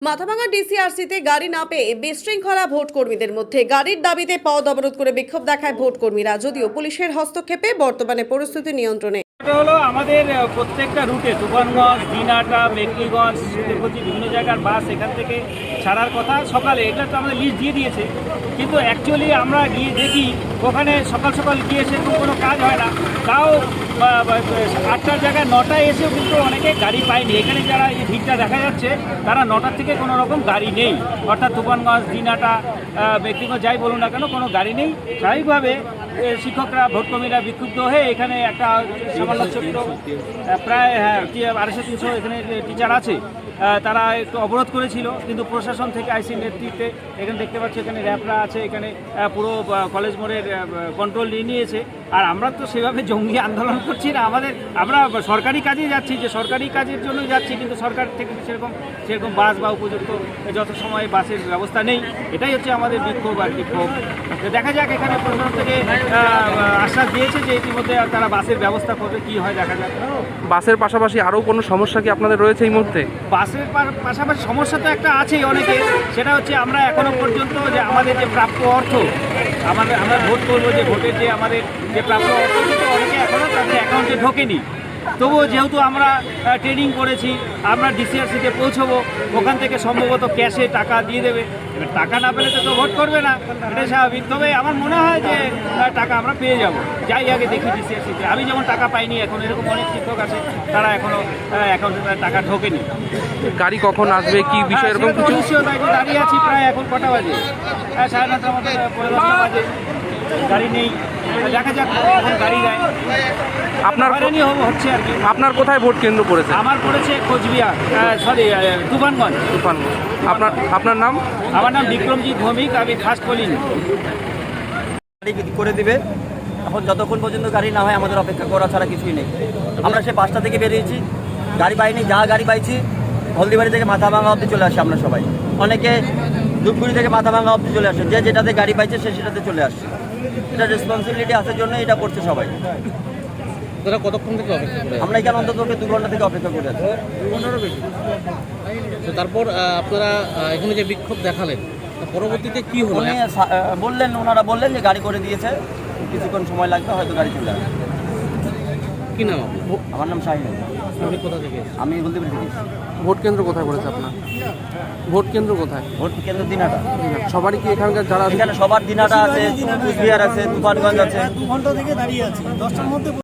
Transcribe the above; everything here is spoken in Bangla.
মাথাভাঙা ডিসিআরসিতে গাড়ি না পেয়ে বিশৃঙ্খলা ভোট কর্মীদের মধ্যে গাড়ির দাবিতে পথ অবরোধ করে বিক্ষোভ দেখায় ভোট কর্মীরা। যদিও পুলিশের হস্তক্ষেপে বর্তমানে পরিস্থিতি নিয়ন্ত্রণে। এটা হলো আমাদের প্রত্যেকটা রুটে তুফানগঞ্জ, দিনহাটা, মেকলিগঞ্জ, বিভিন্ন জায়গার বাস এখান থেকে ছাড়ার কথা সকালে, এটা তো আমাদের লিস্ট দিয়ে দিয়েছে। কিন্তু অ্যাকচুয়ালি আমরা গিয়ে দেখি ওখানে সকাল সকাল গিয়ে সেরকম কোনো কাজ হয় না। তাও 8টার জায়গায় 9টায় এসেও কিন্তু অনেকে গাড়ি পায়নি। এখানে যারা এই ভিড়টা দেখা যাচ্ছে তারা 9টার থেকে কোনো রকম গাড়ি নেই, অর্থাৎ তুফানগঞ্জ, দিনহাটা, মেকলিগঞ্জ যাই বলুন না কেন কোনো গাড়ি নেই। স্বাভাবিকভাবে শিক্ষকরা, ভোট কর্মীরা বিক্ষুব্ধ হয়ে এখানে একটা সামান্য ছোট্ট প্রায় 250-300 এখানে টিচার আছে, তারা একটু অবরোধ করেছিল। কিন্তু প্রশাসন থেকে আইসির নেতৃত্বে এখানে দেখতে পাচ্ছি এখানে র্যাবরা আছে, এখানে পুরো কলেজ মোড়ের কন্ট্রোল নিয়ে নিয়েছে। আর আমরা তো সেভাবে জঙ্গি আন্দোলন করছি না, আমরা সরকারি কাজে যাচ্ছি, যে সরকারি কাজের জন্য যাচ্ছি, কিন্তু সরকার থেকে সেরকম বাস বা উপযুক্ত যত সময় বাসের ব্যবস্থা নেই। এটাই হচ্ছে আমাদের বিক্ষোভ আর বিক্ষোভ। দেখা যাক, এখানে প্রশাসন থেকে আশ্বাস দিয়েছে যে ইতিমধ্যে তারা বাসের ব্যবস্থা করবে, কি হয় দেখা যাক। বাসের পাশাপাশি আরও কোনো সমস্যা কি আপনাদের রয়েছে এই মুহূর্তে? বাসের পাশাপাশি সমস্যা তো একটা আছেই অনেকে, সেটা হচ্ছে আমরা এখনো পর্যন্ত যে আমাদের যে প্রাপ্য অর্থ, আমরা ভোট করবো, যে ভোটের যে আমাদের যে প্রাপ্য অর্থ, কিন্তু অনেকে এখনও তাদের অ্যাকাউন্টে ঢোকেনি। তবুও যেহেতু আমরা ট্রেনিং করেছি, আমরা ডিসিআরসিতে পৌঁছবো, ওখান থেকে সম্ভবত ক্যাশে টাকা দিয়ে দেবে। এবার টাকা না পেলে তো ভোট করবে না, এটা স্বাভাবিক। তবে আমার মনে হয় যে টাকা আমরা পেয়ে যাব। যাই আগে দেখি ডিসিআরসিতে, আমি যেমন টাকা পাইনি, এখন এরকম অনেক শিক্ষক আছে তারা এখনও অ্যাকাউন্টে টাকা ঢোকেনি। গাড়ি কখন আসবে, কি বিষয়, এরকম কিছু? তাই দাঁড়িয়ে আছি প্রায়, এখন কটা বাজে? 9:30টার মতো, 10:30 বাজে, গাড়ি নেই। দেখা যাক এখন গাড়ি দেয়। আপনার হচ্ছে আর কি। আপনার কোথায় ভোট কেন্দ্র পড়েছে? আমার পড়েছে কোচবিহার, তুফানগঞ্জ। আপনার নাম? আমার নাম বিক্রমজিৎ ভৌমিক, আমি ফার্স্ট পোলিং। গাড়ি করে দিবে, এখন যতক্ষণ পর্যন্ত গাড়ি না হয় আমাদের অপেক্ষা করা ছাড়া কিছুই নেই। আমরা সে 5টা থেকে বেরিয়েছি, গাড়ি পাইনি। যা গাড়ি পাইছি হলদিবাড়ি থেকে মাথাভাঙা অবধি চলে আসে। আমরা সবাই, অনেকে ধূপগুড়ি থেকে মাথাভাঙা অবধি চলে আসে। যে যেটাতে গাড়ি পাইছে সে সেটাতে চলে আসছে। এটা রেসপন্সিবিলিটি আসার জন্য এটা করছে সবাই। কতক্ষণ থেকে অপেক্ষা করে? আমরা এখানে অন্তত 2 ঘন্টা থেকে অপেক্ষা করে আছি। 15 বেশি। তো তারপর আপনারা এখানে যে বিক্ষোভ দেখালেন, পরবর্তীতে কি হলো? ওনারা বললেন যে গাড়ি করে দিয়েছে, কিছুক্ষণ সময় লাগবে, হয়তো গাড়ি চলে আসবে। কি নাম? আমার নাম শাহিন। আপনি কোথা থেকে? আমি হলদিবাড়ি থেকে। ভোট কেন্দ্র কোথায় পড়েছে আপনার? ভোট কেন্দ্র কোথায়? ভোট কেন্দ্র দিনহাটা। সবারই কি এখানকার যারা এখানে সবার দিনহাটা আছে, কুচবিহার আছে, তুফানগঞ্জ আছে। 2 ঘন্টা থেকে দাঁড়িয়ে আছি, 10টার মধ্যে